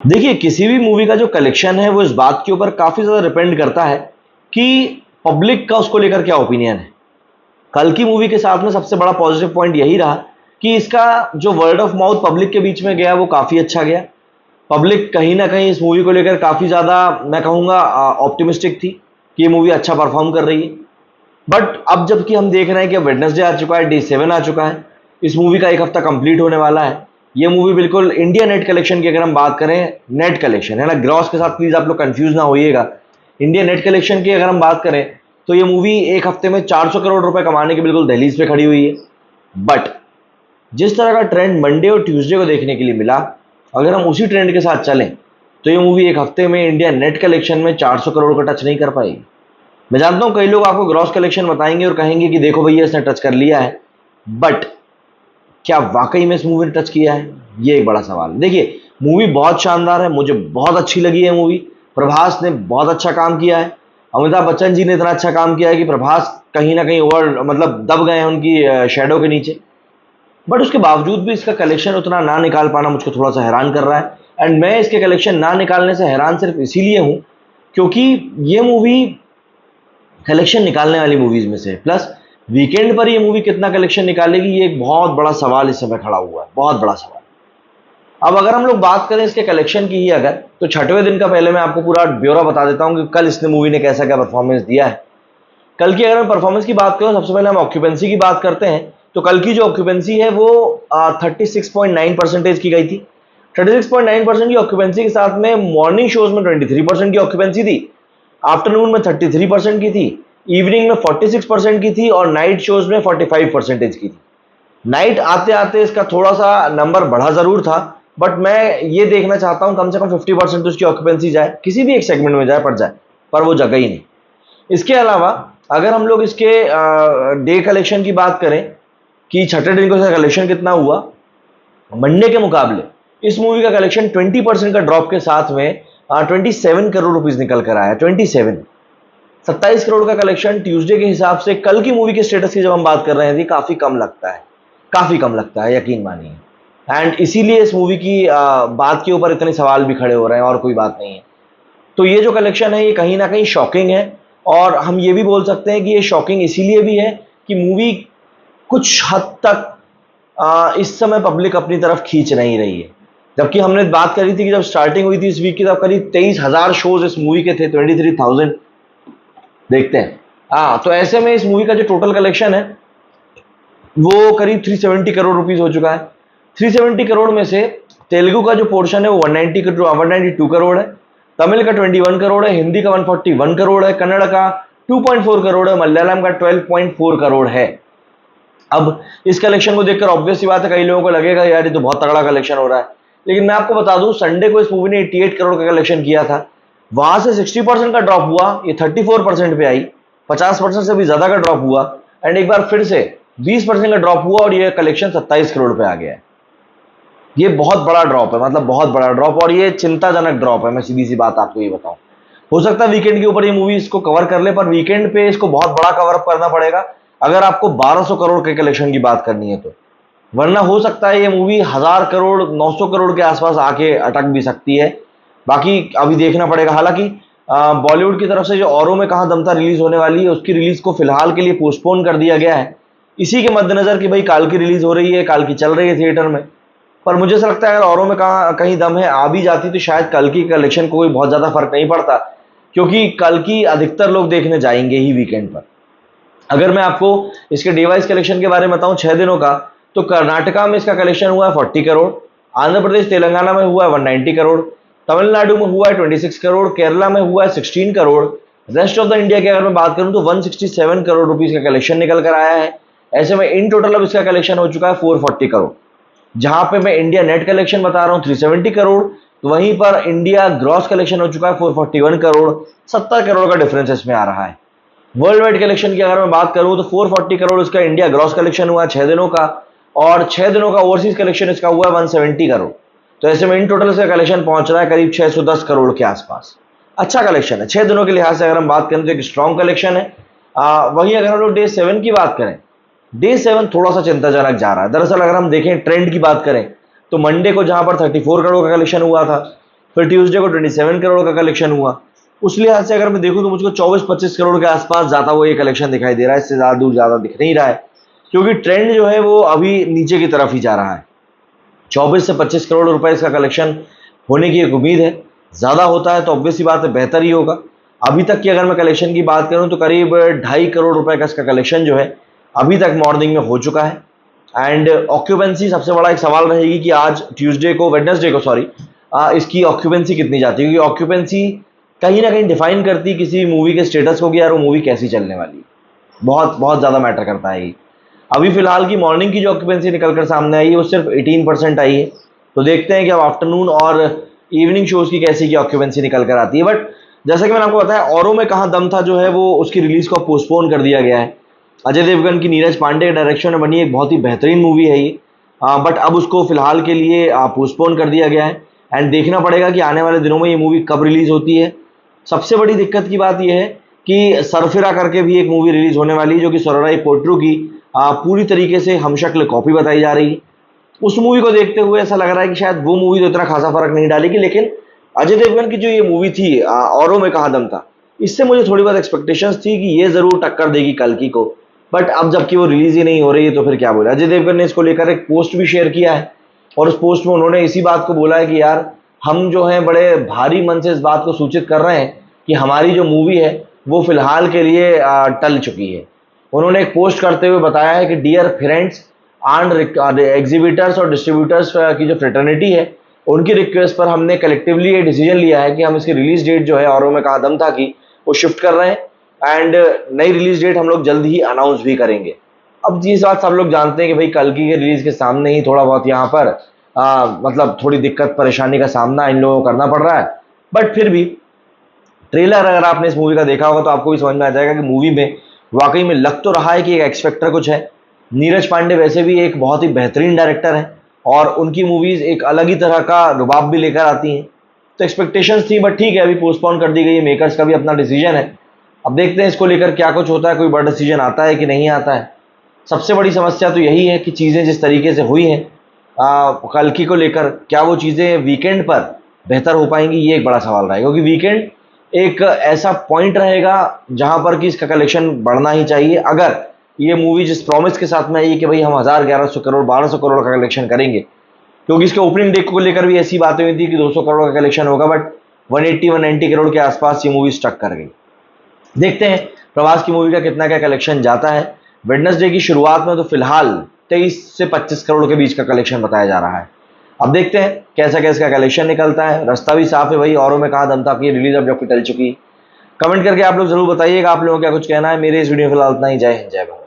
देखिए, किसी भी मूवी का जो कलेक्शन है वो इस बात के ऊपर काफ़ी ज़्यादा डिपेंड करता है कि पब्लिक का उसको लेकर क्या ओपिनियन है। कल की मूवी के साथ में सबसे बड़ा पॉजिटिव पॉइंट यही रहा कि इसका जो वर्ड ऑफ माउथ पब्लिक के बीच में गया वो काफ़ी अच्छा गया। पब्लिक कहीं न कहीं इस मूवी को लेकर काफ़ी ज़्यादा मैं कहूँगा ऑप्टिमिस्टिक थी कि ये मूवी अच्छा परफ़ॉर्म कर रही है। बट अब जबकि हम देख रहे हैं कि अब वेडनेसडे आ चुका है, डे 7 आ चुका है, इस मूवी का 1 हफ्ता कंप्लीट होने वाला है। ये मूवी बिल्कुल इंडिया नेट कलेक्शन की अगर हम बात करें, नेट कलेक्शन है ना, ग्रॉस के साथ प्लीज़ आप लोग कंफ्यूज ना होइएगा। इंडिया नेट कलेक्शन की अगर हम बात करें तो ये मूवी 1 हफ्ते में 400 करोड़ रुपए कमाने की बिल्कुल दहलीज पे खड़ी हुई है। बट जिस तरह का ट्रेंड मंडे और ट्यूसडे को देखने के लिए मिला, अगर हम उसी ट्रेंड के साथ चलें तो ये मूवी 1 हफ्ते में इंडिया नेट कलेक्शन में 400 करोड़ का टच नहीं कर पाएगी। मैं जानता हूं कई लोग आपको ग्रॉस कलेक्शन बताएंगे और कहेंगे कि देखो भैया इसने टच कर लिया है, बट क्या वाकई में इस मूवी ने टच किया है, ये एक बड़ा सवाल है। देखिए, मूवी बहुत शानदार है, मुझे बहुत अच्छी लगी है मूवी। प्रभास ने बहुत अच्छा काम किया है, अमिताभ बच्चन जी ने इतना अच्छा काम किया है कि प्रभास कहीं ना कहीं ओवर मतलब दब गए हैं उनकी शेडो के नीचे। बट उसके बावजूद भी इसका कलेक्शन उतना ना निकाल पाना मुझको थोड़ा सा हैरान कर रहा है। एंड मैं इसके कलेक्शन ना निकालने से हैरान सिर्फ इसीलिए हूं क्योंकि ये मूवी कलेक्शन निकालने वाली मूवीज में से, प्लस वीकेंड पर ये मूवी कितना कलेक्शन निकालेगी ये एक बहुत बड़ा सवाल इस समय खड़ा हुआ है, बहुत बड़ा सवाल। अब अगर हम लोग बात करें इसके कलेक्शन की ही अगर, तो छठवें दिन का पहले मैं आपको पूरा ब्यौरा बता देता हूं कि कल इसने मूवी ने कैसा क्या परफॉर्मेंस दिया है। कल की अगर मैं परफॉर्मेंस की बात करूं, सबसे पहले हम ऑक्यूपेंसी की बात करते हैं। तो कल की जो ऑक्यूपेंसी है वो 36.9% की गई थी। 36.9% की ऑक्यूपेंसी के साथ में मॉर्निंग शोज में 23% की ऑक्यूपेंसी थी, आफ्टरनून में 33% की थी, इवनिंग में 46% की थी और नाइट शोज में 45% की थी। नाइट आते आते इसका थोड़ा सा नंबर बढ़ा जरूर था, बट मैं ये देखना चाहता हूं कम से कम 50% तो उसकी ऑक्यूपेंसी जाए, किसी भी एक सेगमेंट में जाए पर जाए, पर वो जगह ही नहीं। इसके अलावा अगर हम लोग इसके डे कलेक्शन की बात करें कि छठे दिन को इसका कलेक्शन कितना हुआ, मंडे के मुकाबले इस मूवी का कलेक्शन 20% का ड्रॉप के साथ में 27 करोड़ रुपीस निकल कर आया। 27 करोड़ का कलेक्शन ट्यूसडे के हिसाब से कल की मूवी के स्टेटस की जब हम बात कर रहे हैं काफी कम लगता है, काफी कम लगता है, यकीन मानिए। एंड इसीलिए इस मूवी की बात के ऊपर इतने सवाल भी खड़े हो रहे हैं, और कोई बात नहीं है। तो ये जो कलेक्शन है ये कहीं ना कहीं शॉकिंग है, और हम ये भी बोल सकते हैं कि ये शॉकिंग इसीलिए भी है कि मूवी कुछ हद तक इस समय पब्लिक अपनी तरफ खींच नहीं रही है। जबकि हमने बात करी थी कि जब स्टार्टिंग हुई थी इस वीक की तब करीब 23,000 शोज इस मूवी के थे, 23,000। देखते हैं, हाँ, तो ऐसे में इस मूवी का जो टोटल कलेक्शन है वो करीब 370 करोड़ रुपीस हो चुका है। 370 करोड़ में से तेलुगु का जो पोर्शन है वो 192 करोड़ है, तमिल का 21 करोड़ है, हिंदी का 141 करोड़ है, कन्नड़ का 2.4 करोड़ है, मलयालम का 12.4 करोड़ है। अब इस कलेक्शन को देखकर ऑब्वियस सी बात है कई लोगों को लगेगा यार ये तो बहुत तगड़ा कलेक्शन हो रहा है, लेकिन मैं आपको बता दूं संडे को इस मूवी ने 88 करोड़ का कलेक्शन किया था, वहां से 60% का ड्रॉप हुआ, ये 34% पे आई, 50% से भी ज्यादा का ड्रॉप हुआ, एंड एक बार फिर से 20% का ड्रॉप हुआ और ये कलेक्शन 27 करोड़ पे आ गया है। ये बहुत बड़ा ड्रॉप है, मतलब बहुत बड़ा ड्रॉप, और ये चिंताजनक ड्रॉप है। मैं सीधी सी बात आपको ये बताऊं, हो सकता है वीकेंड के ऊपर ये मूवी इसको कवर कर ले, पर वीकेंड पे इसको बहुत बड़ा कवर अप करना पड़ेगा अगर आपको 1200 करोड़ के कलेक्शन की बात करनी है तो, वरना हो सकता है ये मूवी 1000 करोड़ 900 करोड़ के आसपास आके अटक भी सकती है। बाकी अभी देखना पड़ेगा। हालांकि बॉलीवुड की तरफ से जो औरों में कहां दमता रिलीज होने वाली है उसकी रिलीज को फिलहाल के लिए पोस्टपोन कर दिया गया है, इसी के मद्देनजर कि भाई काल की रिलीज हो रही है, काल की चल रही है थिएटर में। पर मुझे ऐसा लगता है अगर औरों में कहीं दम है आ भी जाती तो शायद कल की कलेक्शन को कोई बहुत ज्यादा फर्क नहीं पड़ता, क्योंकि कल की अधिकतर लोग देखने जाएंगे ही वीकेंड पर। अगर मैं आपको इसके डिवाइस कलेक्शन के बारे में बताऊं 6 दिनों का, तो कर्नाटका में इसका कलेक्शन हुआ है 40 करोड़, आंध्र प्रदेश तेलंगाना में हुआ है 190 करोड़, तमिलनाडु में हुआ है 26 करोड़, केरला में हुआ है 16 crore, rest of the India की अगर मैं बात करूं तो 167 करोड़ रुपीस का कलेक्शन निकल कर आया है। ऐसे में इन टोटल अब इसका कलेक्शन हो चुका है 440 करोड़। जहां पे मैं इंडिया नेट कलेक्शन बता रहा हूं 370 करोड़, तो वहीं पर इंडिया ग्रॉस कलेक्शन हो चुका है 441 करोड़। 70 करोड़ का डिफरेंस इसमें आ रहा है। वर्ल्ड वाइड कलेक्शन की अगर मैं बात करूं तो 440 करोड़ इसका इंडिया ग्रॉस कलेक्शन हुआ है 6 दिनों का, और 6 दिनों का ओवरसीज कलेक्शन इसका हुआ है 170 करोड़। तो ऐसे में इन टोटल इसका कलेक्शन पहुंच रहा है करीब 610 करोड़ के आसपास। अच्छा कलेक्शन है 6 दिनों के लिहाज से अगर हम बात करें तो एक स्ट्रॉन्ग कलेक्शन है। वहीं अगर हम लोग डे 7 की बात करें, डे 7 थोड़ा सा चिंताजनक जा रहा है। दरअसल अगर हम देखें ट्रेंड की बात करें तो मंडे को जहां पर 34 करोड़ का कलेक्शन हुआ था, फिर ट्यूसडे को 27 करोड़ का कलेक्शन हुआ। उस लिहाज से अगर मैं देखूं तो मुझको 24-25 करोड़ के आसपास जाता हुआ ये कलेक्शन दिखाई दे रहा है, इससे ज़्यादा दूर ज़्यादा दिख नहीं रहा है, क्योंकि ट्रेंड जो है वो अभी नीचे की तरफ ही जा रहा है। 24 से 25 करोड़ रुपए इसका कलेक्शन होने की एक उम्मीद है। ज़्यादा होता है तो ऑब्वियसली बात है बेहतर ही होगा। अभी तक की अगर मैं कलेक्शन की बात करूं तो करीब 2.5 करोड़ रुपए का इसका कलेक्शन जो है अभी तक मॉर्निंग में हो चुका है। एंड ऑक्यूपेंसी सबसे बड़ा एक सवाल रहेगी कि आज वेडनेसडे को इसकी ऑक्यूपेंसी कितनी जाती है, क्योंकि ऑक्यूपेंसी कहीं ना कहीं डिफाइन करती है किसी मूवी के स्टेटस को कि यार वो मूवी कैसी चलने वाली है। बहुत बहुत ज़्यादा मैटर करता है ये। अभी फिलहाल की मॉर्निंग की जो ऑक्यूपेंसी निकल कर सामने आई है वो सिर्फ 18% आई है। तो देखते हैं कि अब आफ्टरनून और इवनिंग शोज़ की कैसी की ऑक्यूपेंसी निकल कर आती है। बट जैसा कि मैंने आपको बताया, औरों में कहाँ दम था जो है वो उसकी रिलीज़ को पोस्टपोन कर दिया गया है। अजय देवगन की नीरज पांडे के डायरेक्शन में बनी एक बहुत ही बेहतरीन मूवी है ये, बट अब उसको फिलहाल के लिए पोस्टपोन कर दिया गया है। एंड देखना पड़ेगा कि आने वाले दिनों में ये मूवी कब रिलीज़ होती है। सबसे बड़ी दिक्कत की बात यह है कि सरफिरा करके भी एक मूवी रिलीज़ होने वाली है, जो कि सोराराई पोट्रू की पूरी तरीके से हमशक्ल कॉपी बताई जा रही है। उस मूवी को देखते हुए ऐसा लग रहा है कि शायद वो मूवी तो इतना खासा फर्क नहीं डालेगी, लेकिन अजय देवगन की जो ये मूवी थी औरों में कहाँ दम था, इससे मुझे थोड़ी बहुत एक्सपेक्टेशंस थी कि ये ज़रूर टक्कर देगी कल्कि को। बट अब जबकि वो रिलीज़ ही नहीं हो रही है तो फिर क्या बोला। अजय देवगन ने इसको लेकर एक पोस्ट भी शेयर किया है और उस पोस्ट में उन्होंने इसी बात को बोला है कि यार हम जो है बड़े भारी मन से इस बात को सूचित कर रहे हैं कि हमारी जो मूवी है वो फिलहाल के लिए टल चुकी है। उन्होंने एक पोस्ट करते हुए बताया है कि डियर फ्रेंड्स एंड एग्जीबिटर्स और डिस्ट्रीब्यूटर्स की जो फ्रेटर्निटी है, उनकी रिक्वेस्ट पर हमने कलेक्टिवली ये डिसीजन लिया है कि हम इसकी रिलीज डेट जो है औरों में कहाँ दम था कि वो शिफ्ट कर रहे हैं। एंड नई रिलीज डेट हम लोग जल्द ही अनाउंस भी करेंगे। अब ये बात सब लोग जानते हैं कि भाई कल्कि के रिलीज के सामने ही थोड़ा बहुत यहाँ पर मतलब थोड़ी दिक्कत परेशानी का सामना इन लोगों को करना पड़ रहा है। बट फिर भी ट्रेलर अगर आपने इस मूवी का देखा होगा तो आपको भी समझ में आ जाएगा कि मूवी में वाकई में लग तो रहा है कि एक एक्स फैक्टर कुछ है। नीरज पांडे वैसे भी एक बहुत ही बेहतरीन डायरेक्टर हैं और उनकी मूवीज़ एक अलग ही तरह का रुबाब भी लेकर आती हैं। तो एक्सपेक्टेशंस थी, बट ठीक है, अभी पोस्टपोन कर दी गई है। मेकर्स का भी अपना डिसीजन है। अब देखते हैं इसको लेकर क्या कुछ होता है, कोई बड़ा डिसीजन आता है कि नहीं आता है। सबसे बड़ी समस्या तो यही है कि चीज़ें जिस तरीके से हुई हैं कल्कि को लेकर, क्या वो चीज़ें वीकेंड पर बेहतर हो पाएंगी, ये एक बड़ा सवाल रहेगा। क्योंकि वीकेंड एक ऐसा पॉइंट रहेगा जहां पर कि इसका कलेक्शन बढ़ना ही चाहिए। अगर ये मूवी जिस प्रॉमिस के साथ में आई कि भाई हम 1000-1100 करोड़ 1200 करोड़ का कलेक्शन करेंगे, क्योंकि इसके ओपनिंग डे को लेकर भी ऐसी बातें हुई थी कि 200 करोड़ का कलेक्शन होगा, बट 180-190 करोड़ के आसपास ये मूवी स्टक कर गई। देखते हैं प्रभास की मूवी का कितना क्या कलेक्शन जाता है। वेडनेसडे की शुरुआत में तो फिलहाल 23 से 25 करोड़ के बीच का कलेक्शन बताया जा रहा है। अब देखते हैं कैसा कैसा का कलेक्शन निकलता है। रास्ता भी साफ है भाई, औरों में कहाँ दम था कि रिलीज अब जब टल चुकी। कमेंट करके आप लोग जरूर बताइएगा आप लोगों को क्या कुछ कहना है। मेरे इस वीडियो में फिलहाल इतना ही। जय हिंद, जय भारत।